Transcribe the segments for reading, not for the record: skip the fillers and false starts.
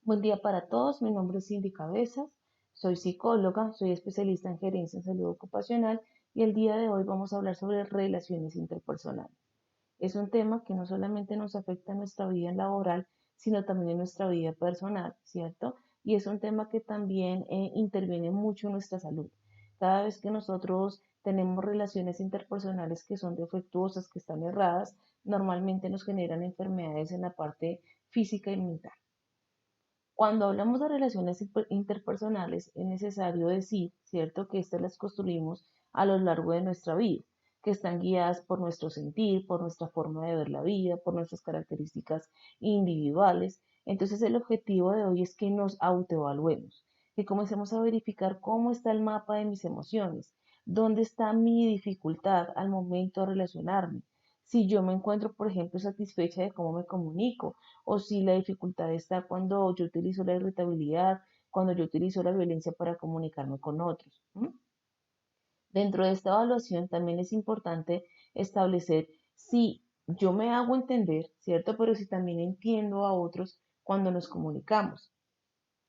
Buen día para todos, mi nombre es Cindy Cabezas, soy psicóloga, soy especialista en gerencia en salud ocupacional y el día de hoy vamos a hablar sobre relaciones interpersonales. Es un tema que no solamente nos afecta en nuestra vida laboral, sino también en nuestra vida personal, ¿cierto? Y es un tema que también interviene mucho en nuestra salud. Cada vez que nosotros tenemos relaciones interpersonales que son defectuosas, que están erradas, normalmente nos generan enfermedades en la parte física y mental. Cuando hablamos de relaciones interpersonales, es necesario decir, ¿cierto?, que estas las construimos a lo largo de nuestra vida, que están guiadas por nuestro sentir, por nuestra forma de ver la vida, por nuestras características individuales. Entonces, el objetivo de hoy es que nos autoevaluemos, que comencemos a verificar cómo está el mapa de mis emociones, dónde está mi dificultad al momento de relacionarme. Si yo me encuentro, por ejemplo, satisfecha de cómo me comunico, o si la dificultad está cuando yo utilizo la irritabilidad, cuando yo utilizo la violencia para comunicarme con otros. ¿M? Dentro de esta evaluación también es importante establecer si yo me hago entender, ¿cierto? Pero si también entiendo a otros cuando nos comunicamos,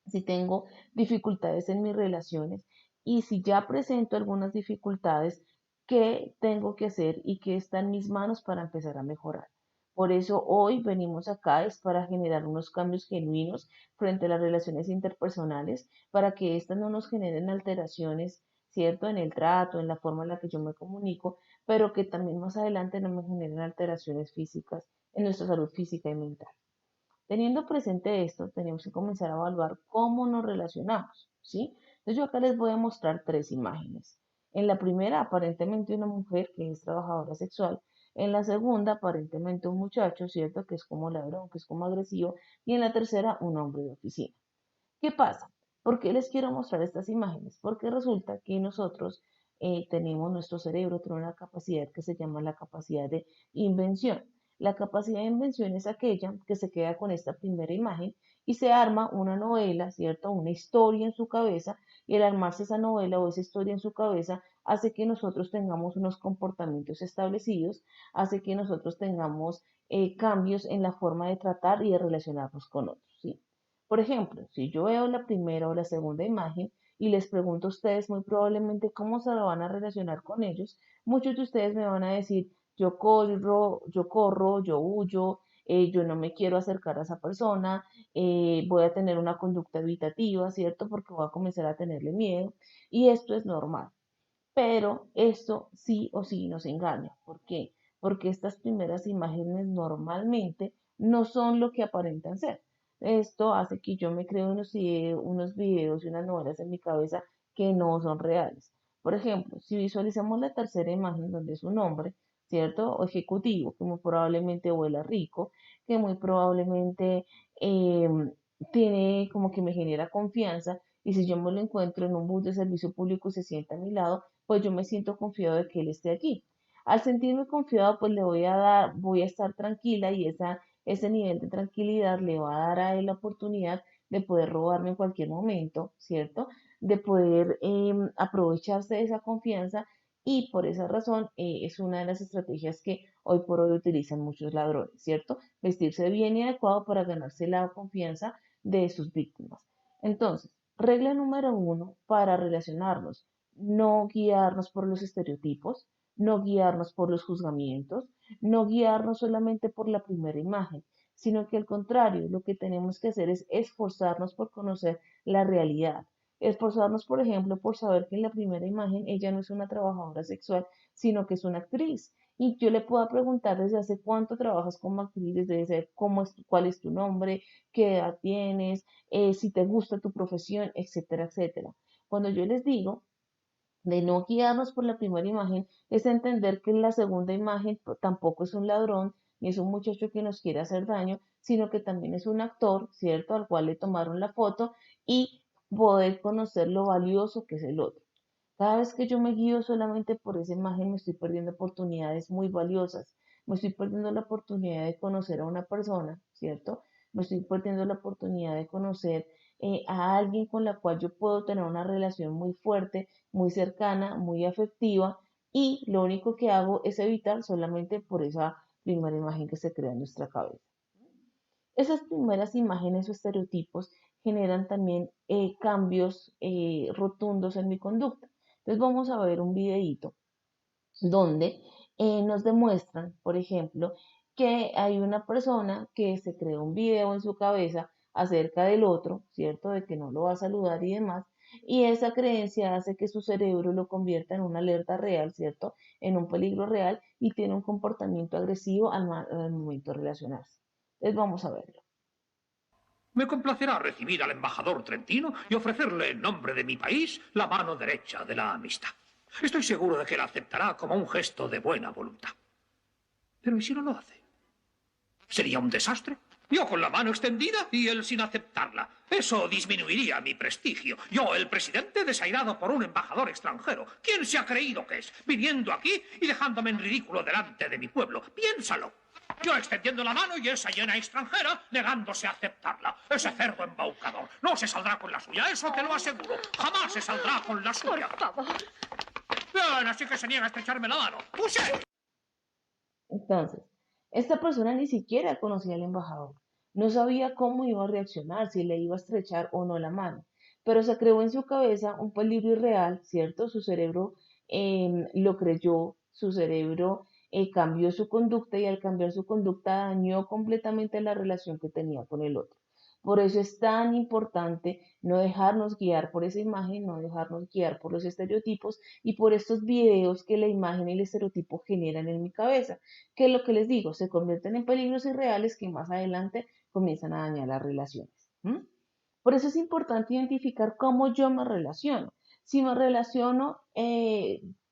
si tengo dificultades en mis relaciones y si ya presento algunas dificultades, qué tengo que hacer y qué está en mis manos para empezar a mejorar. Por eso hoy venimos acá es para generar unos cambios genuinos frente a las relaciones interpersonales, para que éstas no nos generen alteraciones, ¿cierto? En el trato, en la forma en la que yo me comunico, pero que también más adelante no me generen alteraciones físicas en nuestra salud física y mental. Teniendo presente esto, tenemos que comenzar a evaluar cómo nos relacionamos, ¿sí? Entonces yo acá les voy a mostrar tres imágenes. En la primera, aparentemente una mujer que es trabajadora sexual. En la segunda, aparentemente un muchacho, ¿cierto? Que es como ladrón, que es como agresivo. Y en la tercera, un hombre de oficina. ¿Qué pasa? ¿Por qué les quiero mostrar estas imágenes? Porque resulta que nosotros tenemos, nuestro cerebro tiene una capacidad que se llama la capacidad de invención. La capacidad de invención es aquella que se queda con esta primera imagen y se arma una novela, ¿cierto? Una historia en su cabeza, y el armarse esa novela o esa historia en su cabeza hace que nosotros tengamos unos comportamientos establecidos, hace que nosotros tengamos cambios en la forma de tratar y de relacionarnos con otros, ¿sí? Por ejemplo, si yo veo la primera o la segunda imagen y les pregunto a ustedes muy probablemente cómo se van a relacionar con ellos, muchos de ustedes me van a decir, yo huyo, yo no me quiero acercar a esa persona, voy a tener una conducta evitativa, ¿cierto? Porque voy a comenzar a tenerle miedo y esto es normal. Pero esto sí o sí nos engaña. ¿Por qué? Porque estas primeras imágenes normalmente no son lo que aparentan ser. Esto hace que yo me cree unos videos y unas novelas en mi cabeza que no son reales. Por ejemplo, si visualizamos la tercera imagen donde es un hombre, ¿cierto? O ejecutivo, que muy probablemente vuela rico, que muy probablemente tiene como que me genera confianza, y si yo me lo encuentro en un bus de servicio público y se sienta a mi lado, pues yo me siento confiado de que él esté aquí. Al sentirme confiado, pues le voy a estar tranquila, y ese nivel de tranquilidad le va a dar a él la oportunidad de poder robarme en cualquier momento, ¿cierto? De poder aprovecharse de esa confianza, y por esa razón es una de las estrategias que hoy por hoy utilizan muchos ladrones, ¿cierto? Vestirse bien y adecuado para ganarse la confianza de sus víctimas. Entonces, regla número uno para relacionarnos: no guiarnos por los estereotipos, no guiarnos por los juzgamientos, no guiarnos solamente por la primera imagen, sino que al contrario, lo que tenemos que hacer es esforzarnos por conocer la realidad. Esforzarnos, por ejemplo, por saber que en la primera imagen ella no es una trabajadora sexual, sino que es una actriz. Y yo le puedo preguntar desde hace cuánto trabajas como actriz, desde cuál es tu nombre, qué edad tienes, si te gusta tu profesión, etcétera, etcétera. Cuando yo les digo de no guiarnos por la primera imagen, es entender que la segunda imagen tampoco es un ladrón, ni es un muchacho que nos quiere hacer daño, sino que también es un actor, ¿cierto?, al cual le tomaron la foto, y poder conocer lo valioso que es el otro. Cada vez que yo me guío solamente por esa imagen, me estoy perdiendo oportunidades muy valiosas. Me estoy perdiendo la oportunidad de conocer a una persona, ¿cierto? Me estoy perdiendo la oportunidad de conocer a alguien con la cual yo puedo tener una relación muy fuerte, muy cercana, muy afectiva, y lo único que hago es evitar solamente por esa primera imagen que se crea en nuestra cabeza. Esas primeras imágenes o estereotipos generan también cambios rotundos en mi conducta. Entonces vamos a ver un videíto donde nos demuestran, por ejemplo, que hay una persona que se creó un video en su cabeza acerca del otro, ¿cierto? De que no lo va a saludar y demás. Y esa creencia hace que su cerebro lo convierta en una alerta real, ¿cierto? En un peligro real y tiene un comportamiento agresivo al momento de relacionarse. Entonces vamos a verlo. Me complacerá recibir al embajador trentino y ofrecerle en nombre de mi país la mano derecha de la amistad. Estoy seguro de que la aceptará como un gesto de buena voluntad. Pero ¿y si no lo hace? ¿Sería un desastre? Yo con la mano extendida y él sin aceptarla. Eso disminuiría mi prestigio. Yo, el presidente, desairado por un embajador extranjero. ¿Quién se ha creído que es? Viniendo aquí y dejándome en ridículo delante de mi pueblo. Piénsalo. Yo extendiendo la mano y esa llena extranjera negándose a aceptarla. Ese cerdo embaucador no se saldrá con la suya, eso te lo aseguro. Jamás se saldrá con la suya. Por favor. Bien, así que se niega a estrecharme la mano. ¡Puse! Entonces, esta persona ni siquiera conocía al embajador, no sabía cómo iba a reaccionar, si le iba a estrechar o no la mano, pero se creó en su cabeza un peligro irreal, ¿cierto? Su cerebro lo creyó, su cerebro cambió su conducta y al cambiar su conducta dañó completamente la relación que tenía con el otro. Por eso es tan importante no dejarnos guiar por esa imagen, no dejarnos guiar por los estereotipos y por estos videos que la imagen y el estereotipo generan en mi cabeza, que es lo que les digo, se convierten en peligros irreales que más adelante comienzan a dañar las relaciones. ¿Mm? Por eso es importante identificar cómo yo me relaciono. Si me relaciono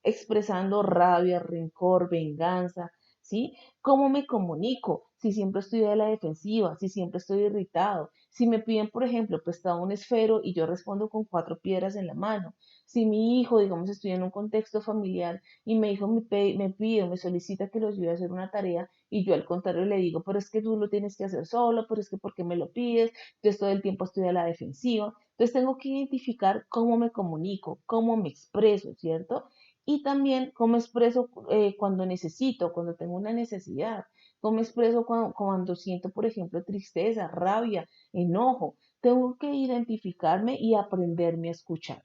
expresando rabia, rencor, venganza, ¿sí? ¿Cómo me comunico? Si siempre estoy a la defensiva, si siempre estoy irritado, si me piden, por ejemplo, prestado un esfero y yo respondo con cuatro piedras en la mano, si mi hijo, digamos, estoy en un contexto familiar y mi hijo me pide o me solicita que lo ayude a hacer una tarea y yo al contrario le digo, pero es que tú lo tienes que hacer solo, pero es que ¿por qué me lo pides? Entonces todo el tiempo estoy a la defensiva. Entonces tengo que identificar cómo me comunico, cómo me expreso, ¿cierto? Y también cómo expreso cuando necesito, cuando tengo una necesidad, cómo expreso cuando siento, por ejemplo, tristeza, rabia, enojo. Tengo que identificarme y aprenderme a escuchar.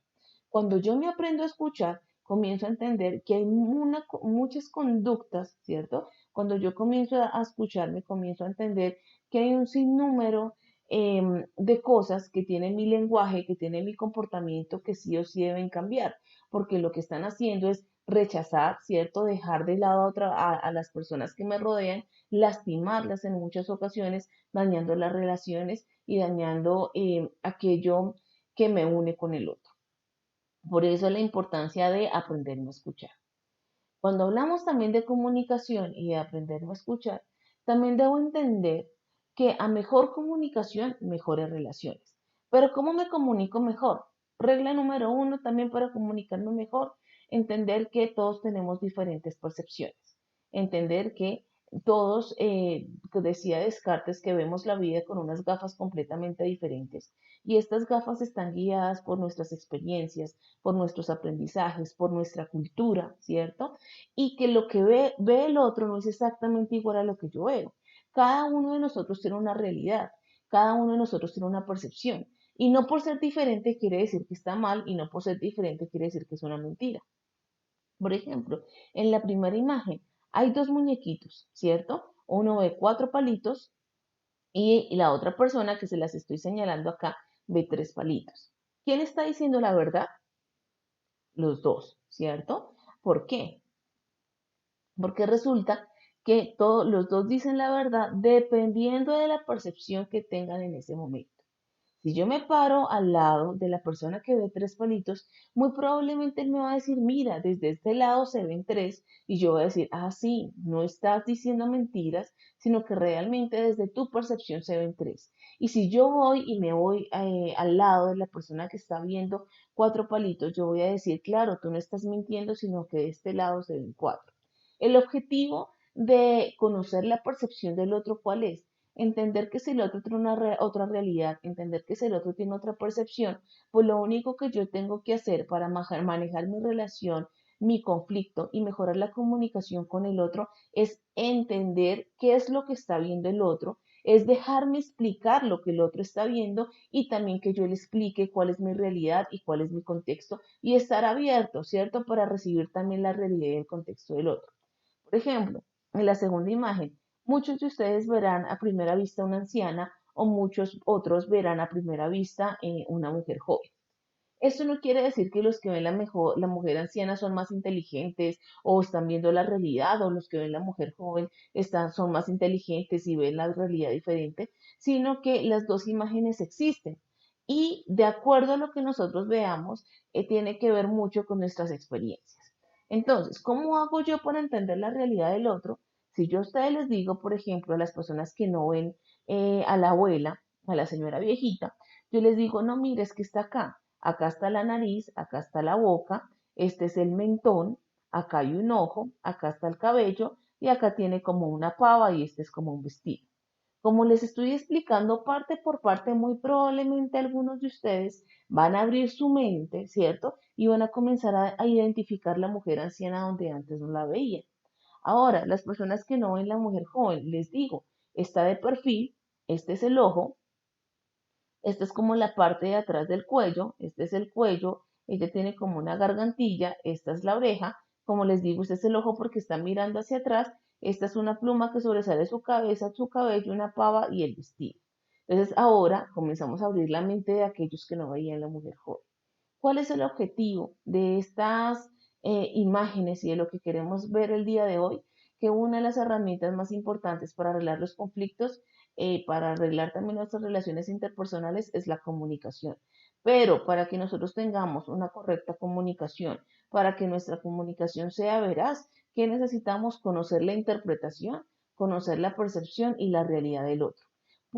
Cuando yo me aprendo a escuchar, comienzo a entender que hay muchas conductas, ¿cierto? Cuando yo comienzo a escucharme, comienzo a entender que hay un sinnúmero de cosas que tiene mi lenguaje, que tiene mi comportamiento, que sí o sí deben cambiar, porque lo que están haciendo es rechazar, ¿cierto? Dejar de lado a las personas que me rodean, lastimarlas en muchas ocasiones, dañando las relaciones y dañando aquello que me une con el otro. Por eso la importancia de aprenderme a escuchar. Cuando hablamos también de comunicación y de aprenderme a escuchar, también debo entender que a mejor comunicación, mejores relaciones. Pero ¿cómo me comunico mejor? Regla número uno también para comunicarme mejor, entender que todos tenemos diferentes percepciones. Entender que todos, que decía Descartes, que vemos la vida con unas gafas completamente diferentes. Y estas gafas están guiadas por nuestras experiencias, por nuestros aprendizajes, por nuestra cultura, ¿cierto? Y que lo que ve el otro no es exactamente igual a lo que yo veo. Cada uno de nosotros tiene una realidad, cada uno de nosotros tiene una percepción. Y no por ser diferente quiere decir que está mal y no por ser diferente quiere decir que es una mentira. Por ejemplo, en la primera imagen hay dos muñequitos, ¿cierto? Uno ve cuatro palitos y la otra persona que se las estoy señalando acá ve tres palitos. ¿Quién está diciendo la verdad? Los dos, ¿cierto? ¿Por qué? Porque resulta que todos los dos dicen la verdad dependiendo de la percepción que tengan en ese momento. Si yo me paro al lado de la persona que ve tres palitos, muy probablemente él me va a decir, mira, desde este lado se ven tres, y yo voy a decir, ah, sí, no estás diciendo mentiras, sino que realmente desde tu percepción se ven tres. Y si yo voy y me voy al lado de la persona que está viendo cuatro palitos, yo voy a decir, claro, tú no estás mintiendo, sino que de este lado se ven cuatro. El objetivo de conocer la percepción del otro, ¿cuál es? Entender que si el otro tiene otra realidad, entender que si el otro tiene otra percepción, pues lo único que yo tengo que hacer para manejar mi relación, mi conflicto y mejorar la comunicación con el otro es entender qué es lo que está viendo el otro es dejarme explicar lo que el otro está viendo y también que yo le explique cuál es mi realidad y cuál es mi contexto y estar abierto, ¿cierto? Para recibir también la realidad y el contexto del otro. Por ejemplo, en la segunda imagen, muchos de ustedes verán a primera vista una anciana o muchos otros verán a primera vista una mujer joven. Esto no quiere decir que los que ven la mujer anciana son más inteligentes o están viendo la realidad, o los que ven la mujer joven son más inteligentes y ven la realidad diferente, sino que las dos imágenes existen. Y de acuerdo a lo que nosotros veamos, tiene que ver mucho con nuestras experiencias. Entonces, ¿cómo hago yo para entender la realidad del otro? Si yo a ustedes les digo, por ejemplo, a las personas que no ven a la abuela, a la señora viejita, yo les digo, no, mire, es que está acá. Acá está la nariz, acá está la boca, este es el mentón, acá hay un ojo, acá está el cabello y acá tiene como una pava y este es como un vestido. Como les estoy explicando parte por parte, muy probablemente algunos de ustedes van a abrir su mente, ¿cierto? Y van a comenzar a identificar la mujer anciana donde antes no la veían. Ahora, las personas que no ven la mujer joven, les digo, está de perfil, este es el ojo, esta es como la parte de atrás del cuello, este es el cuello, ella tiene como una gargantilla, esta es la oreja, como les digo, este es el ojo porque está mirando hacia atrás, esta es una pluma que sobresale su cabeza, su cabello, una pava y el vestido. Entonces ahora comenzamos a abrir la mente de aquellos que no veían la mujer joven. ¿Cuál es el objetivo de estas imágenes y de lo que queremos ver el día de hoy? Que una de las herramientas más importantes para arreglar los conflictos, para arreglar también nuestras relaciones interpersonales, es la comunicación. Pero para que nosotros tengamos una correcta comunicación, para que nuestra comunicación sea veraz, ¿qué necesitamos? Conocer la interpretación, conocer la percepción y la realidad del otro.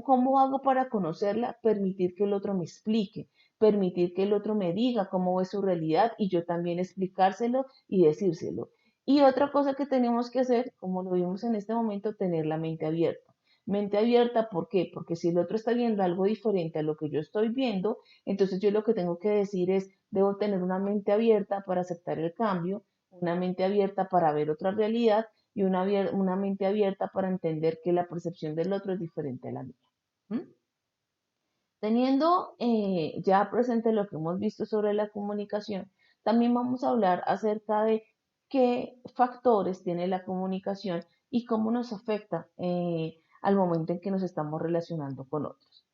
¿Cómo hago para conocerla? Permitir que el otro me explique, permitir que el otro me diga cómo es su realidad y yo también explicárselo y decírselo. Y otra cosa que tenemos que hacer, como lo vimos en este momento, tener la mente abierta. Mente abierta, ¿por qué? Porque si el otro está viendo algo diferente a lo que yo estoy viendo, entonces yo lo que tengo que decir es, debo tener una mente abierta para aceptar el cambio, una mente abierta para ver otra realidad y una mente abierta para entender que la percepción del otro es diferente a la mía. ¿Mm? Teniendo ya presente lo que hemos visto sobre la comunicación, también vamos a hablar acerca de qué factores tiene la comunicación y cómo nos afecta al momento en que nos estamos relacionando con otros.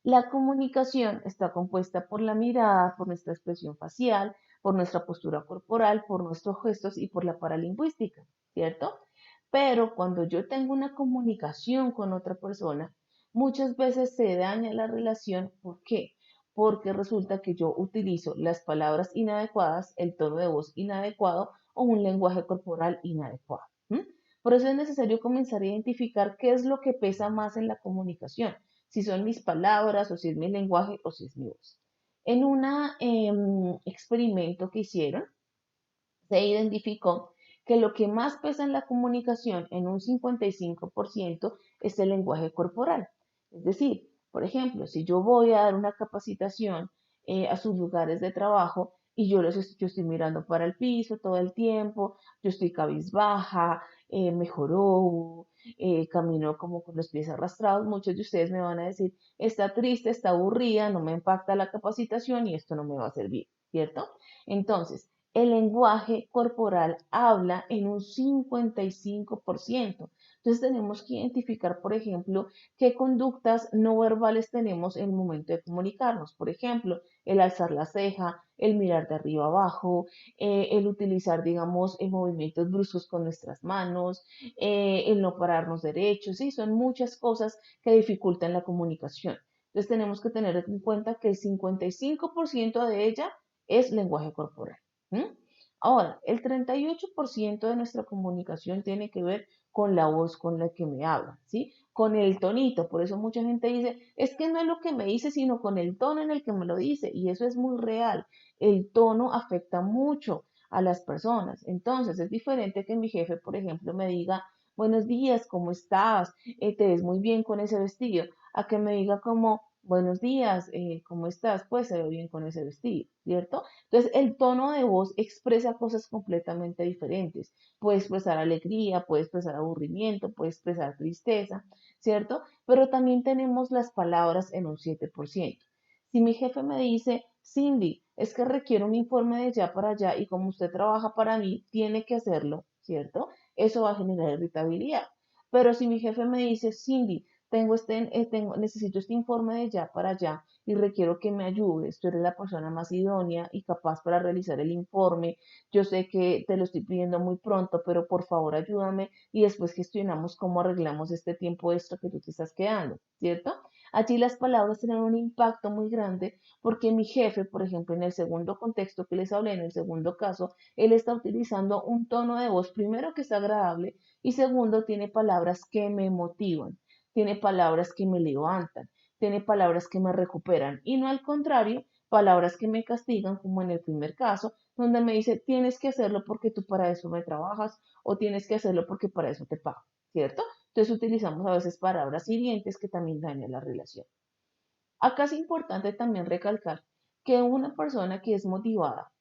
La comunicación está compuesta por la mirada, por nuestra expresión facial, por nuestra postura corporal, por nuestros gestos y por la paralingüística, ¿cierto? Pero cuando yo tengo una comunicación con otra persona, muchas veces se daña la relación. ¿Por qué? Porque resulta que yo utilizo las palabras inadecuadas, el tono de voz inadecuado o un lenguaje corporal inadecuado. ¿M? Por eso es necesario comenzar a identificar qué es lo que pesa más en la comunicación, si son mis palabras o si es mi lenguaje o si es mi voz. En un experimento que hicieron, se identificó que lo que más pesa en la comunicación en un 55% es el lenguaje corporal. Es decir, por ejemplo, si yo voy a dar una capacitación a sus lugares de trabajo y yo estoy mirando para el piso todo el tiempo, yo estoy cabizbaja, mejoró, camino como con los pies arrastrados, muchos de ustedes me van a decir, está triste, está aburrida, no me impacta la capacitación y esto no me va a servir, ¿cierto? Entonces, el lenguaje corporal habla en un 55%. Entonces tenemos que identificar, por ejemplo, qué conductas no verbales tenemos en el momento de comunicarnos. Por ejemplo, el alzar la ceja, el mirar de arriba abajo, el utilizar, digamos, movimientos bruscos con nuestras manos, el no pararnos derechos. Sí, son muchas cosas que dificultan la comunicación. Entonces tenemos que tener en cuenta que el 55% de ella es lenguaje corporal. ¿Mm? Ahora, el 38% de nuestra comunicación tiene que ver con la voz con la que me habla, ¿sí? Con el tonito. Por eso mucha gente dice, es que no es lo que me dice, sino con el tono en el que me lo dice. Y eso es muy real. El tono afecta mucho a las personas. Entonces, es diferente que mi jefe, por ejemplo, me diga, buenos días, ¿cómo estás? Te ves muy bien con ese vestido. A que me diga como, buenos días, ¿cómo estás? Pues se ve bien con ese vestido, ¿cierto? Entonces, el tono de voz expresa cosas completamente diferentes. Puede expresar alegría, puede expresar aburrimiento, puede expresar tristeza, ¿cierto? Pero también tenemos las palabras en un 7%. Si mi jefe me dice, Cindy, es que requiero un informe de ya para allá y como usted trabaja para mí, tiene que hacerlo, ¿cierto? Eso va a generar irritabilidad. Pero si mi jefe me dice, Cindy, necesito este informe de ya para allá y requiero que me ayudes. Tú eres la persona más idónea y capaz para realizar el informe. Yo sé que te lo estoy pidiendo muy pronto, pero por favor ayúdame y después gestionamos cómo arreglamos este tiempo extra que tú te estás quedando, ¿cierto? Allí las palabras tienen un impacto muy grande porque mi jefe, por ejemplo, en el segundo contexto que les hablé, en el segundo caso, él está utilizando un tono de voz, primero que es agradable y segundo tiene palabras que me motivan, tiene palabras que me levantan, tiene palabras que me recuperan y no al contrario, palabras que me castigan, como en el primer caso, donde me dice tienes que hacerlo porque tú para eso me trabajas o tienes que hacerlo porque para eso te pago, ¿cierto? Entonces utilizamos a veces palabras hirientes que también dañan la relación. Acá es importante también recalcar que una persona que es motivada,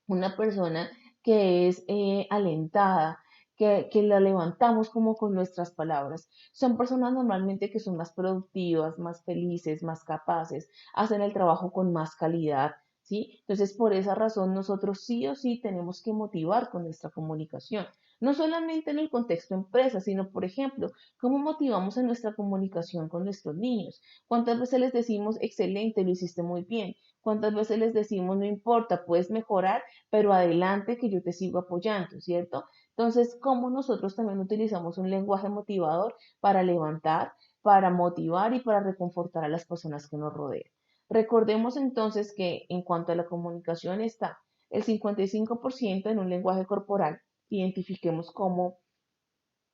una persona que es alentada, que la levantamos como con nuestras palabras. Son personas normalmente que son más productivas, más felices, más capaces, hacen el trabajo con más calidad, ¿sí? Entonces, por esa razón, nosotros sí o sí tenemos que motivar con nuestra comunicación. No solamente en el contexto empresa, sino, por ejemplo, cómo motivamos en nuestra comunicación con nuestros niños. ¿Cuántas veces les decimos, excelente, lo hiciste muy bien? ¿Cuántas veces les decimos, no importa, puedes mejorar, pero adelante que yo te sigo apoyando, ¿cierto? Entonces, ¿cómo nosotros también utilizamos un lenguaje motivador para levantar, para motivar y para reconfortar a las personas que nos rodean? Recordemos entonces que en cuanto a la comunicación está el 55% en un lenguaje corporal. Identifiquemos cómo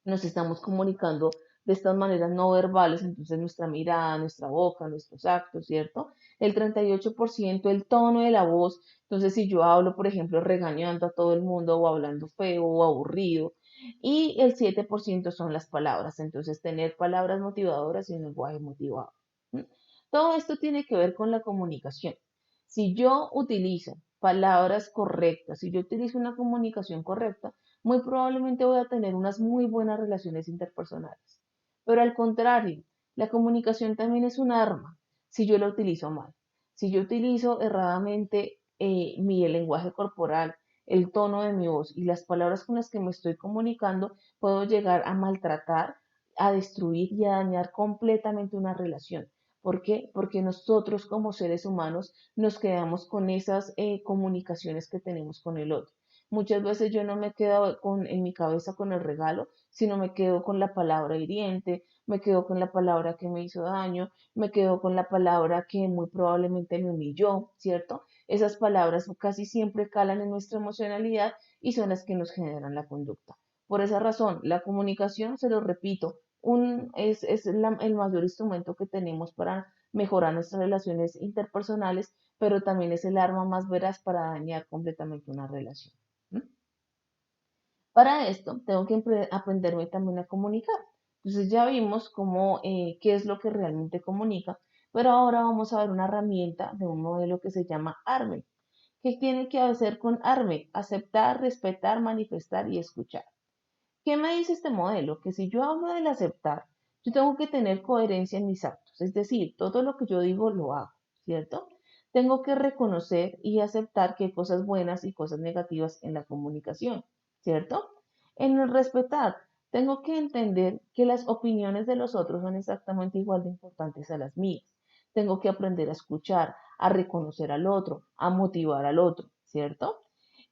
nos estamos comunicando de estas maneras no verbales, entonces nuestra mirada, nuestra boca, nuestros actos, ¿cierto? El 38% el tono de la voz, entonces si yo hablo, por ejemplo, regañando a todo el mundo o hablando feo o aburrido, y el 7% son las palabras, entonces tener palabras motivadoras y un lenguaje motivado. ¿M? Todo esto tiene que ver con la comunicación. Si yo utilizo palabras correctas, si yo utilizo una comunicación correcta, muy probablemente voy a tener unas muy buenas relaciones interpersonales. Pero al contrario, la comunicación también es un arma si yo la utilizo mal. Si yo utilizo erradamente mi lenguaje corporal, el tono de mi voz y las palabras con las que me estoy comunicando, puedo llegar a maltratar, a destruir y a dañar completamente una relación. ¿Por qué? Porque nosotros como seres humanos nos quedamos con esas comunicaciones que tenemos con el otro. Muchas veces yo no me quedo en mi cabeza con el regalo, sino me quedo con la palabra hiriente, me quedo con la palabra que me hizo daño, me quedo con la palabra que muy probablemente me humilló, ¿cierto? Esas palabras casi siempre calan en nuestra emocionalidad y son las que nos generan la conducta. Por esa razón, la comunicación, se lo repito, el mayor instrumento que tenemos para mejorar nuestras relaciones interpersonales, pero también es el arma más veraz para dañar completamente una relación. ¿Mm? Para esto, tengo que aprenderme también a comunicar. Entonces ya vimos qué es lo que realmente comunica, pero ahora vamos a ver una herramienta de un modelo que se llama ARME. ¿Qué tiene que hacer con ARME? Aceptar, respetar, manifestar y escuchar. ¿Qué me dice este modelo? Que si yo hablo del aceptar, yo tengo que tener coherencia en mis actos, es decir, todo lo que yo digo lo hago, ¿cierto? Tengo que reconocer y aceptar que hay cosas buenas y cosas negativas en la comunicación, ¿cierto? En el respetar, tengo que entender que las opiniones de los otros son exactamente igual de importantes a las mías. Tengo que aprender a escuchar, a reconocer al otro, a motivar al otro, ¿cierto?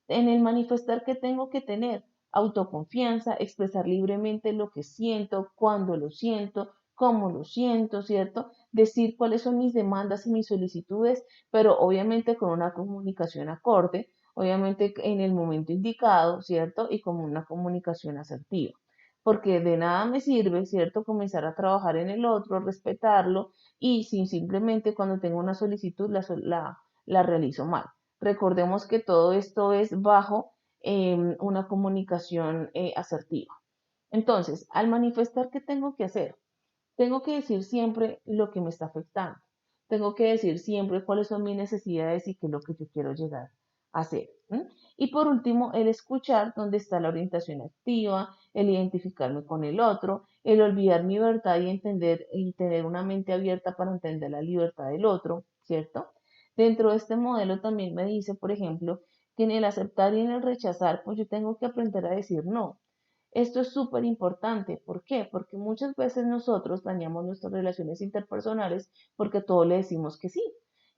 En el manifestar que tengo que tener autoconfianza, expresar libremente lo que siento, cuándo lo siento, cómo lo siento, ¿cierto? Decir cuáles son mis demandas y mis solicitudes, pero obviamente con una comunicación acorde, obviamente en el momento indicado, ¿cierto? Y con una comunicación asertiva. Porque de nada me sirve, ¿cierto? Comenzar a trabajar en el otro, respetarlo y sin simplemente cuando tengo una solicitud la realizo mal. Recordemos que todo esto es bajo una comunicación asertiva. Entonces, al manifestar, ¿qué tengo que hacer? Tengo que decir siempre lo que me está afectando. tengo que decir siempre cuáles son mis necesidades y qué es lo que yo quiero llegar a hacer. ¿M? Y por último, el escuchar, donde está la orientación activa, el identificarme con el otro, el olvidar mi libertad y entender y tener una mente abierta para entender la libertad del otro, ¿cierto? Dentro de este modelo también me dice, por ejemplo, que en el aceptar y en el rechazar, pues yo tengo que aprender a decir no. Esto es súper importante. ¿Por qué? Porque muchas veces nosotros dañamos nuestras relaciones interpersonales porque todo le decimos que sí.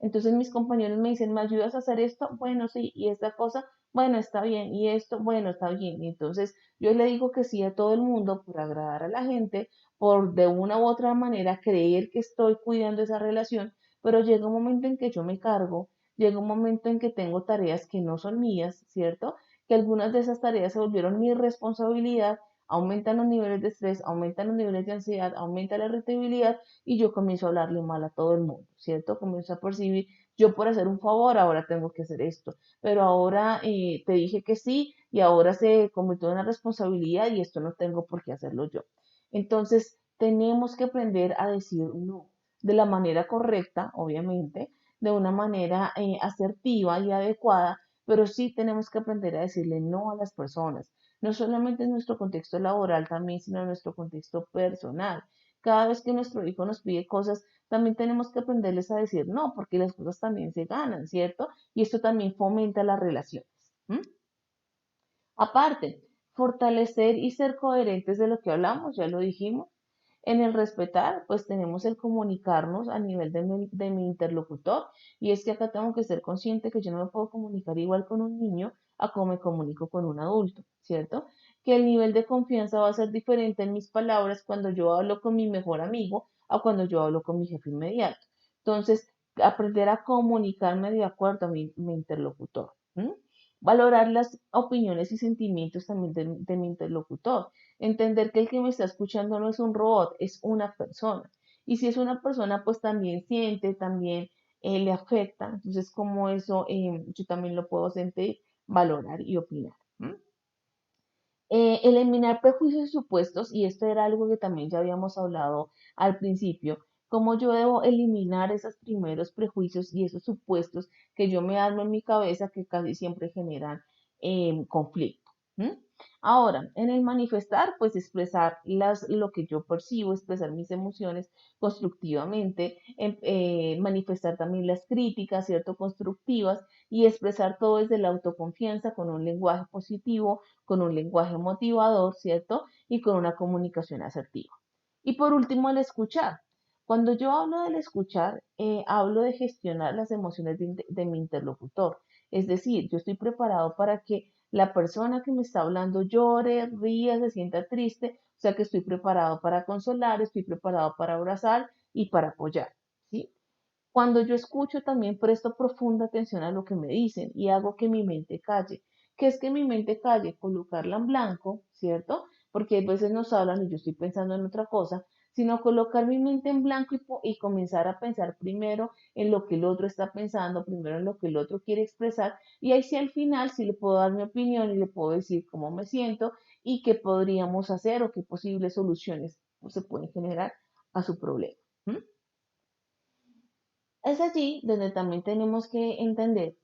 Entonces mis compañeros me dicen, ¿me ayudas a hacer esto? Bueno, sí. Y esta cosa, bueno, está bien. Y esto, bueno, está bien. Y entonces yo le digo que sí a todo el mundo por agradar a la gente, por de una u otra manera creer que estoy cuidando esa relación, pero llega un momento en que yo me cargo, llega un momento en que tengo tareas que no son mías, ¿cierto? Que algunas de esas tareas se volvieron mi responsabilidad, aumentan los niveles de estrés, aumentan los niveles de ansiedad, aumenta la irritabilidad y yo comienzo a hablarle mal a todo el mundo, ¿cierto? Comienzo a percibir, yo por hacer un favor ahora tengo que hacer esto, pero ahora te dije que sí y ahora se convirtió en una responsabilidad y esto no tengo por qué hacerlo yo. Entonces, tenemos que aprender a decir no de la manera correcta, obviamente, de una manera asertiva y adecuada, pero sí tenemos que aprender a decirle no a las personas, no solamente en nuestro contexto laboral también, sino en nuestro contexto personal. Cada vez que nuestro hijo nos pide cosas, también tenemos que aprenderles a decir no, porque las cosas también se ganan, ¿cierto? Y esto también fomenta las relaciones. ¿M? Aparte, fortalecer y ser coherentes de lo que hablamos, ya lo dijimos. En el respetar, pues tenemos el comunicarnos a nivel de mi interlocutor. Y es que acá tengo que ser consciente que yo no me puedo comunicar igual con un niño a como me comunico con un adulto, ¿cierto? Que el nivel de confianza va a ser diferente en mis palabras cuando yo hablo con mi mejor amigo a cuando yo hablo con mi jefe inmediato. Entonces, aprender a comunicarme de acuerdo a mi interlocutor. ¿M? Valorar las opiniones y sentimientos también de mi interlocutor. Entender que el que me está escuchando no es un robot, es una persona. Y si es una persona, pues también siente, también le afecta. Entonces, como eso, yo también lo puedo sentir, valorar y opinar. ¿M? Eliminar prejuicios y supuestos, y esto era algo que también ya habíamos hablado al principio, cómo yo debo eliminar esos primeros prejuicios y esos supuestos que yo me armo en mi cabeza que casi siempre generan conflicto. ¿M? Ahora, en el manifestar, pues expresar lo que yo percibo, expresar mis emociones constructivamente, manifestar también las críticas, ¿cierto? Constructivas y expresar todo desde la autoconfianza con un lenguaje positivo, con un lenguaje motivador, ¿cierto? Y con una comunicación asertiva. Y por último, el escuchar. Cuando yo hablo del escuchar, hablo de gestionar las emociones de mi interlocutor. Es decir, yo estoy preparado para que la persona que me está hablando llore, ría, se sienta triste, o sea que estoy preparado para consolar, estoy preparado para abrazar y para apoyar, ¿sí? Cuando yo escucho también presto profunda atención a lo que me dicen y hago que mi mente calle. ¿Qué es que mi mente calle? Colocarla en blanco, ¿cierto? Porque a veces nos hablan y yo estoy pensando en otra cosa, sino colocar mi mente en blanco y comenzar a pensar primero en lo que el otro está pensando, primero en lo que el otro quiere expresar y ahí sí al final sí le puedo dar mi opinión y le puedo decir cómo me siento y qué podríamos hacer o qué posibles soluciones se pueden generar a su problema. ¿M? Es allí donde también tenemos que entender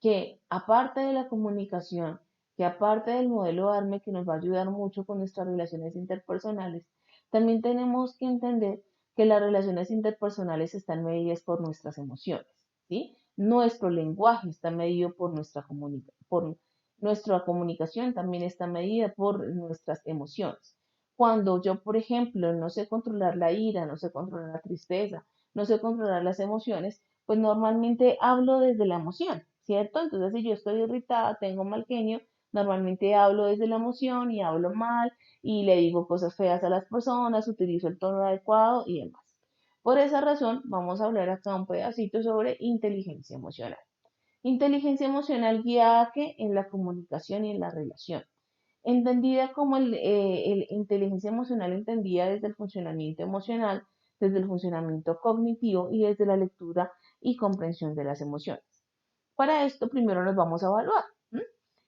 que aparte de la comunicación, que aparte del modelo ARME que nos va a ayudar mucho con nuestras relaciones interpersonales, también tenemos que entender que las relaciones interpersonales están medidas por nuestras emociones, ¿sí? Nuestro lenguaje está medido por por nuestra comunicación, también está medida por nuestras emociones. Cuando yo, por ejemplo, no sé controlar la ira, no sé controlar la tristeza, no sé controlar las emociones, pues normalmente hablo desde la emoción, ¿cierto? Entonces, si yo estoy irritada, tengo mal genio, normalmente hablo desde la emoción y hablo mal y le digo cosas feas a las personas, utilizo el tono adecuado y demás. Por esa razón, vamos a hablar acá un pedacito sobre inteligencia emocional. Inteligencia emocional guiada que en la comunicación y en la relación. Entendida como el inteligencia emocional entendida desde el funcionamiento emocional, desde el funcionamiento cognitivo y desde la lectura y comprensión de las emociones. Para esto, primero nos vamos a evaluar. ¿M?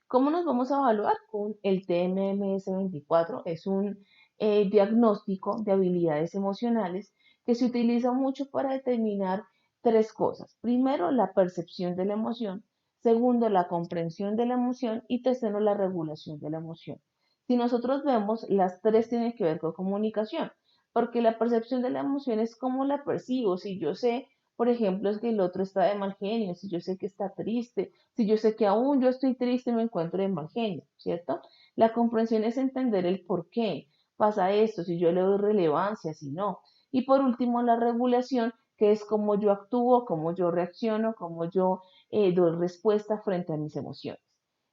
¿Cómo nos vamos a evaluar? Con el TMMS24. Es un diagnóstico de habilidades emocionales que se utiliza mucho para determinar tres cosas. Primero, la percepción de la emoción. Segundo, la comprensión de la emoción. Y tercero, la regulación de la emoción. Si nosotros vemos, las tres tienen que ver con comunicación, porque la percepción de la emoción es cómo la percibo. Si yo sé, por ejemplo, es que el otro está de mal genio, si yo sé que está triste, si yo sé que aún yo estoy triste y me encuentro de mal genio, ¿cierto? La comprensión es entender el por qué pasa esto, si yo le doy relevancia, si no. Y por último, la regulación, que es cómo yo actúo, cómo yo reacciono, cómo yo doy respuesta frente a mis emociones.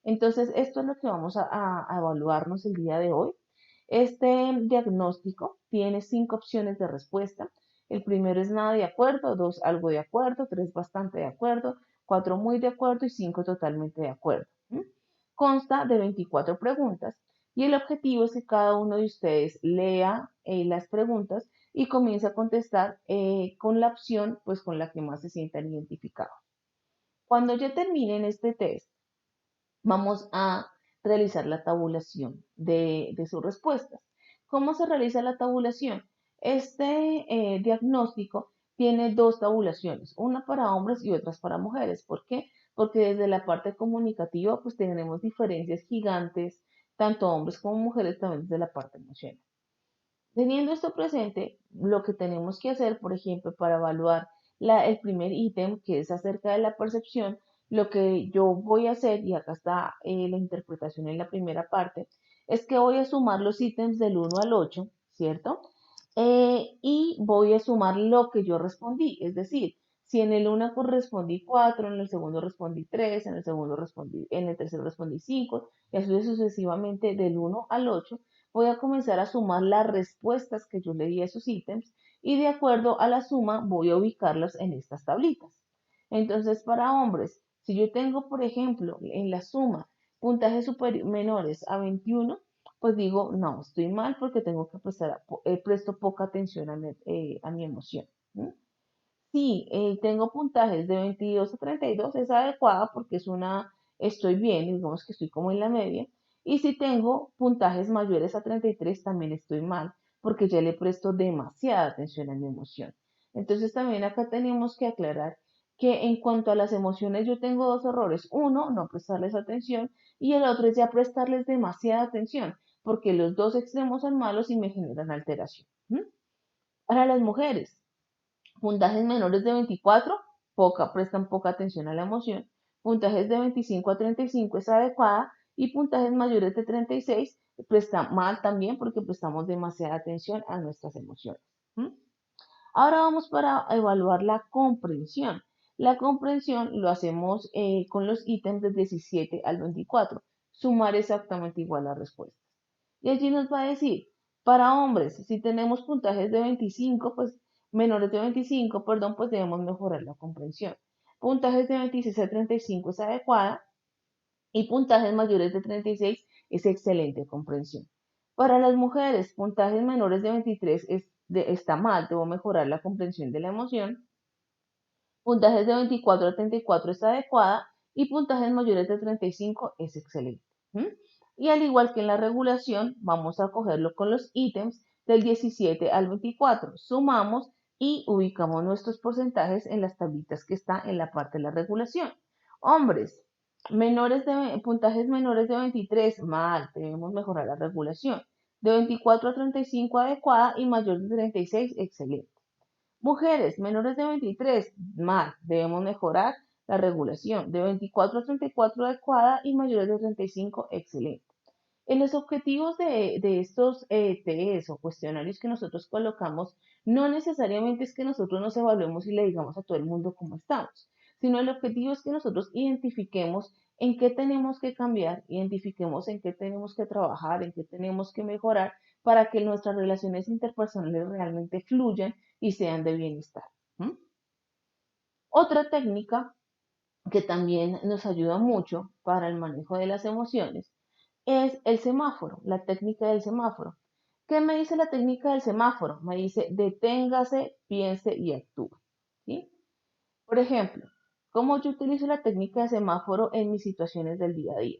Entonces, esto es lo que vamos a evaluarnos el día de hoy. Este diagnóstico tiene 5 opciones de respuesta. El primero es nada de acuerdo, 2 algo de acuerdo, 3 bastante de acuerdo, 4 muy de acuerdo y 5 totalmente de acuerdo. Consta de 24 preguntas y el objetivo es que cada uno de ustedes lea las preguntas y comience a contestar con la opción pues con la que más se sientan identificados. Cuando ya terminen este test, vamos a realizar la tabulación de sus respuestas. ¿Cómo se realiza la tabulación? Este diagnóstico tiene dos tabulaciones, una para hombres y otras para mujeres. ¿Por qué? Porque desde la parte comunicativa pues tenemos diferencias gigantes, tanto hombres como mujeres, también desde la parte emocional. Teniendo esto presente, lo que tenemos que hacer, por ejemplo, para evaluar el primer ítem, que es acerca de la percepción, lo que yo voy a hacer, y acá está la interpretación en la primera parte, es que voy a sumar los ítems del 1 al 8, ¿cierto? Y voy a sumar lo que yo respondí, es decir, si en el uno respondí 4, en el segundo respondí 3, en el tercero respondí 5, y así sucesivamente del 1 al 8, voy a comenzar a sumar las respuestas que yo le di a esos ítems y de acuerdo a la suma voy a ubicarlas en estas tablitas. Entonces, para hombres, si yo tengo, por ejemplo, en la suma puntajes menores a 21, pues digo, no, estoy mal porque tengo que presto poca atención a mi emoción. ¿Sí? Si tengo puntajes de 22 a 32, es adecuada porque estoy bien, digamos que estoy como en la media. Y si tengo puntajes mayores a 33, también estoy mal porque ya le presto demasiada atención a mi emoción. Entonces también acá tenemos que aclarar que en cuanto a las emociones yo tengo dos errores. Uno, no prestarles atención y el otro es ya prestarles demasiada atención porque los dos extremos son malos y me generan alteración. Para las mujeres, puntajes menores de 24, prestan poca atención a la emoción. Puntajes de 25 a 35 es adecuada y puntajes mayores de 36 prestan mal también porque prestamos demasiada atención a nuestras emociones. ¿Mm? Ahora vamos para evaluar la comprensión. La comprensión lo hacemos con los ítems de 17 al 24. Sumar exactamente igual a respuestas. Y allí nos va a decir, para hombres, si tenemos puntajes de 25, pues menores de 25, perdón, pues debemos mejorar la comprensión. Puntajes de 26 a 35 es adecuada y puntajes mayores de 36 es excelente comprensión. Para las mujeres, puntajes menores de 23 está mal, debo mejorar la comprensión de la emoción. Puntajes de 24 a 34 es adecuada y puntajes mayores de 35 es excelente. ¿Mm? Y al igual que en la regulación, vamos a cogerlo con los ítems del 17 al 24. Sumamos y ubicamos nuestros porcentajes en las tablitas que está en la parte de la regulación. Hombres, puntajes menores de 23, mal, debemos mejorar la regulación. De 24 a 35 adecuada y mayor de 36, excelente. Mujeres menores de 23, mal, debemos mejorar la regulación. De 24 a 34 adecuada y mayores de 35, excelente. En los objetivos de estos test o cuestionarios que nosotros colocamos, no necesariamente es que nosotros nos evaluemos y le digamos a todo el mundo cómo estamos, sino el objetivo es que nosotros identifiquemos en qué tenemos que cambiar, identifiquemos en qué tenemos que trabajar, en qué tenemos que mejorar para que nuestras relaciones interpersonales realmente fluyan y sean de bienestar. ¿Mm? Otra técnica que también nos ayuda mucho para el manejo de las emociones es el semáforo, la técnica del semáforo. ¿Qué me dice la técnica del semáforo? Me dice deténgase, piense y actúe. ¿Sí? Por ejemplo, ¿cómo yo utilizo la técnica de semáforo en mis situaciones del día a día?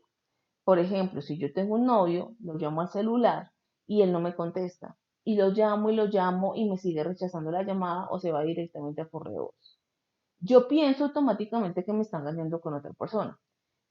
Por ejemplo, si yo tengo un novio, lo llamo al celular y él no me contesta. Y lo llamo y me sigue rechazando la llamada o se va directamente a correo. yo pienso automáticamente que me están engañando con otra persona.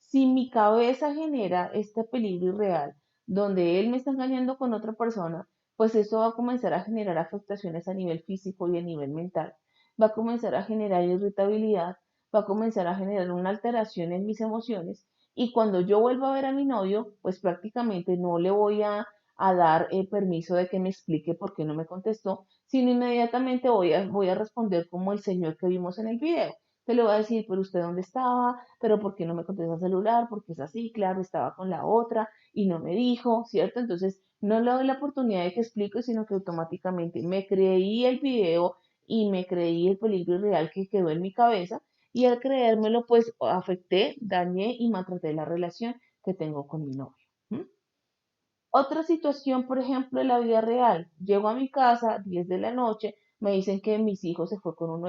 Si mi cabeza genera este peligro irreal, donde él me está engañando con otra persona, pues eso va a comenzar a generar afectaciones a nivel físico y a nivel mental. Va a comenzar a generar irritabilidad, va a comenzar a generar una alteración en mis emociones. Y cuando yo vuelva a ver a mi novio, pues prácticamente no le voy a dar permiso de que me explique por qué no me contestó, sino inmediatamente voy a responder como el señor que vimos en el video. Te le voy a decir, pero usted dónde estaba, pero por qué no me contesta el celular, porque es así, claro, estaba con la otra y no me dijo, ¿cierto? Entonces, no le doy la oportunidad de que explique, sino que automáticamente me creí el video y me creí el peligro real que quedó en mi cabeza y al creérmelo, pues afecté, dañé y maltraté la relación que tengo con mi novio. ¿M? Otra situación, por ejemplo, en la vida real. Llego a mi casa, 10 de la noche, me dicen que mis hijos se fue con uno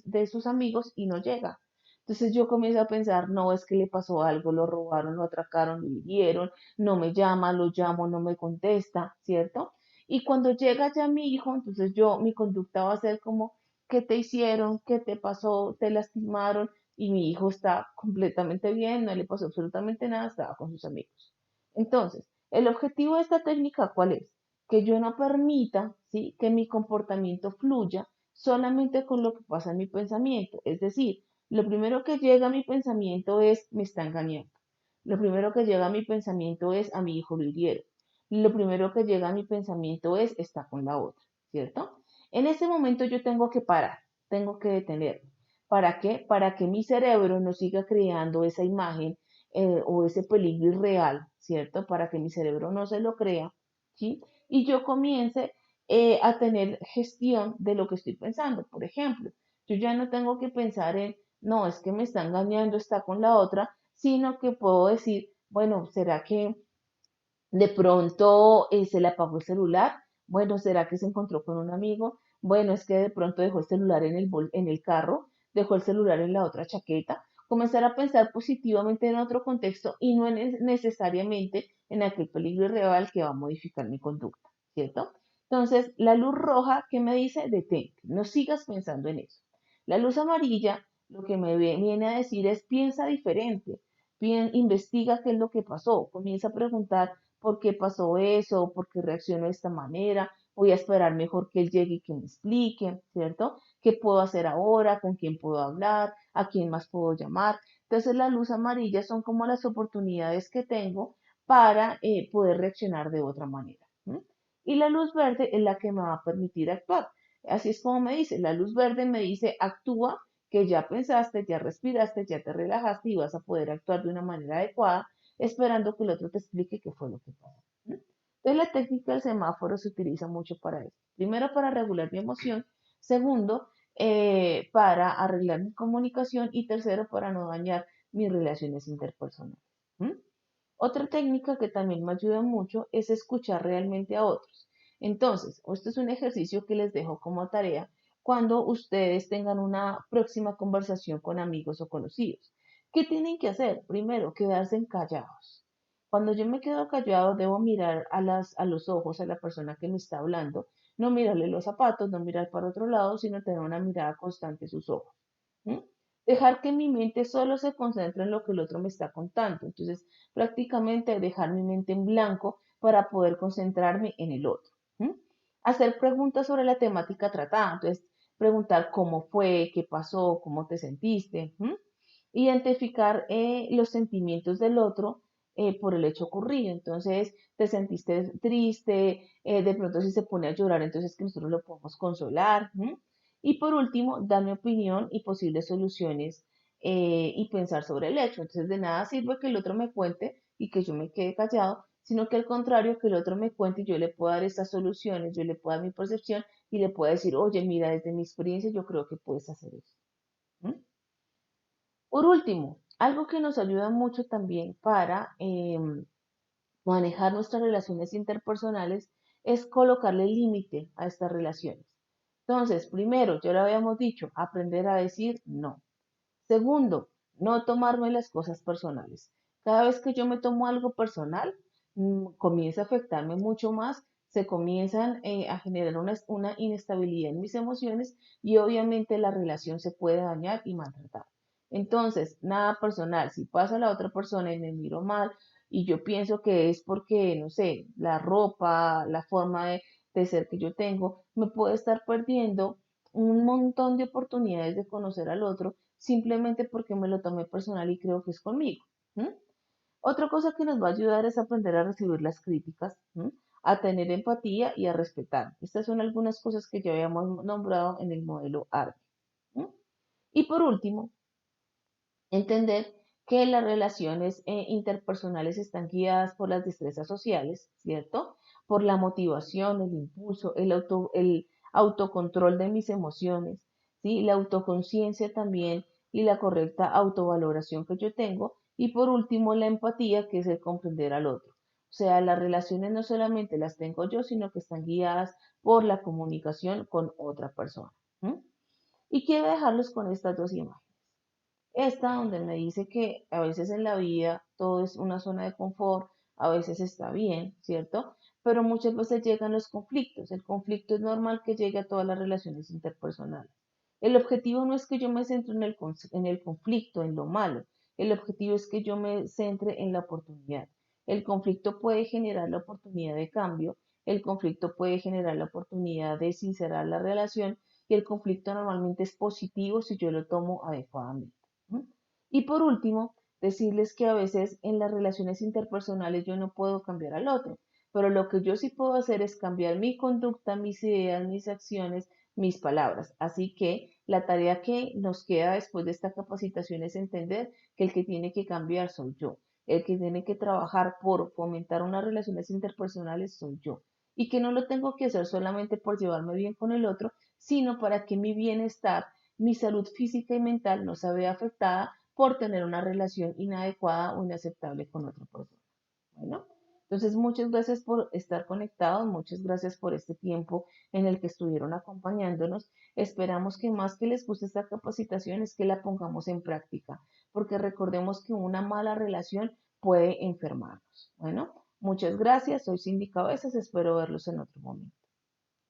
de sus amigos y no llega. Entonces yo comienzo a pensar, no, es que le pasó algo, lo robaron, lo atracaron, lo hirieron, no me llama, lo llamo, no me contesta, ¿cierto? Y cuando llega ya mi hijo, entonces mi conducta va a ser como, ¿qué te hicieron? ¿Qué te pasó? ¿Te lastimaron? Y mi hijo está completamente bien, no le pasó absolutamente nada, estaba con sus amigos. Entonces, el objetivo de esta técnica, ¿cuál es? Que yo no permita, ¿sí? Que mi comportamiento fluya solamente con lo que pasa en mi pensamiento. Es decir, lo primero que llega a mi pensamiento es, me está engañando. Lo primero que llega a mi pensamiento es, a mi hijo lo hirieron. Lo primero que llega a mi pensamiento es, está con la otra, ¿cierto? En ese momento yo tengo que parar, tengo que detenerme. ¿Para qué? Para que mi cerebro no siga creando esa imagen o ese peligro irreal, ¿cierto? Para que mi cerebro no se lo crea, ¿sí? Y yo comience a tener gestión de lo que estoy pensando. Por ejemplo, yo ya no tengo que pensar en, no, es que me está engañando, está con la otra, sino que puedo decir, bueno, ¿será que de pronto se le apagó el celular? Bueno, ¿será que se encontró con un amigo? Bueno, es que de pronto dejó el celular en el carro, dejó el celular en la otra chaqueta. Comenzar a pensar positivamente en otro contexto y no necesariamente en aquel peligro real que va a modificar mi conducta, ¿cierto? Entonces, la luz roja, ¿qué me dice? Detente, no sigas pensando en eso. La luz amarilla, lo que me viene a decir es piensa diferente, investiga qué es lo que pasó, comienza a preguntar por qué pasó eso, por qué reaccionó de esta manera, voy a esperar mejor que él llegue y que me explique, ¿cierto? ¿Qué puedo hacer ahora? ¿Con quién puedo hablar? ¿A quién más puedo llamar? Entonces la luz amarilla son como las oportunidades que tengo para poder reaccionar de otra manera. ¿M? Y la luz verde es la que me va a permitir actuar. Así es como me dice, la luz verde me dice actúa, que ya pensaste, ya respiraste, ya te relajaste y vas a poder actuar de una manera adecuada esperando que el otro te explique qué fue lo que pasó. ¿No? Entonces la técnica del semáforo se utiliza mucho para eso. Primero, para regular mi emoción. Segundo, para arreglar mi comunicación. Y tercero, para no dañar mis relaciones interpersonales. ¿Mm? Otra técnica que también me ayuda mucho es escuchar realmente a otros. Entonces, esto es un ejercicio que les dejo como tarea cuando ustedes tengan una próxima conversación con amigos o conocidos. ¿Qué tienen que hacer? Primero, quedarse callados. Cuando yo me quedo callado, debo mirar a los ojos a la persona que me está hablando, no mirarle los zapatos, no mirar para otro lado, sino tener una mirada constante en sus ojos. ¿Mm? Dejar que mi mente solo se concentre en lo que el otro me está contando. Entonces, prácticamente dejar mi mente en blanco para poder concentrarme en el otro. ¿Mm? Hacer preguntas sobre la temática tratada. Entonces, preguntar cómo fue, qué pasó, cómo te sentiste. ¿Mm? Identificar los sentimientos del otro por el hecho ocurrido. Entonces, te sentiste triste, de pronto si se pone a llorar, entonces que nosotros lo podemos consolar. ¿M? Y por último, dar mi opinión y posibles soluciones y pensar sobre el hecho. Entonces, de nada sirve que el otro me cuente y que yo me quede callado, sino que al contrario, que el otro me cuente y yo le pueda dar estas soluciones, yo le pueda dar mi percepción y le pueda decir, oye, mira, desde mi experiencia yo creo que puedes hacer eso. ¿M? Por último, algo que nos ayuda mucho también para manejar nuestras relaciones interpersonales es colocarle límite a estas relaciones. Entonces, primero, ya lo habíamos dicho, aprender a decir no. Segundo, no tomarme las cosas personales. Cada vez que yo me tomo algo personal, comienza a afectarme mucho más se comienzan a generar una inestabilidad en mis emociones y obviamente la relación se puede dañar y maltratar. Entonces, nada personal, si pasa a la otra persona y me miro mal y yo pienso que es porque, no sé, la ropa, la forma de ser que yo tengo, me puede estar perdiendo un montón de oportunidades de conocer al otro simplemente porque me lo tomé personal y creo que es conmigo. ¿M? Otra cosa que nos va a ayudar es aprender a recibir las críticas, ¿m? A tener empatía y a respetar. Estas son algunas cosas que ya habíamos nombrado en el modelo ARDE. ¿M? Y por último, entender que las relaciones interpersonales están guiadas por las destrezas sociales, ¿cierto? Por la motivación, el impulso, el autocontrol de mis emociones, ¿sí? La autoconciencia también y la correcta autovaloración que yo tengo. Y por último, la empatía, que es el comprender al otro. O sea, las relaciones no solamente las tengo yo, sino que están guiadas por la comunicación con otra persona. ¿M? Y quiero dejarlos con estas dos imágenes. Esta donde me dice que a veces en la vida todo es una zona de confort, a veces está bien, ¿cierto? Pero muchas veces llegan los conflictos. El conflicto es normal que llegue a todas las relaciones interpersonales. El objetivo no es que yo me centre en el conflicto, en lo malo. El objetivo es que yo me centre en la oportunidad. El conflicto puede generar la oportunidad de cambio, el conflicto puede generar la oportunidad de sincerar la relación y el conflicto normalmente es positivo si yo lo tomo adecuadamente. ¿Mm? Y por último, decirles que a veces en las relaciones interpersonales yo no puedo cambiar al otro, pero lo que yo sí puedo hacer es cambiar mi conducta, mis ideas, mis acciones, mis palabras. Así que la tarea que nos queda después de esta capacitación es entender que el que tiene que cambiar soy yo, el que tiene que trabajar por fomentar unas relaciones interpersonales soy yo, y que no lo tengo que hacer solamente por llevarme bien con el otro, sino para que mi bienestar, mi salud física y mental no se vea afectada por tener una relación inadecuada o inaceptable con otra persona. Bueno, entonces muchas gracias por estar conectados, muchas gracias por este tiempo en el que estuvieron acompañándonos. Esperamos que más que les guste esta capacitación es que la pongamos en práctica, porque recordemos que una mala relación puede enfermarnos. Bueno, muchas gracias, soy Cindy Cabezas, espero verlos en otro momento.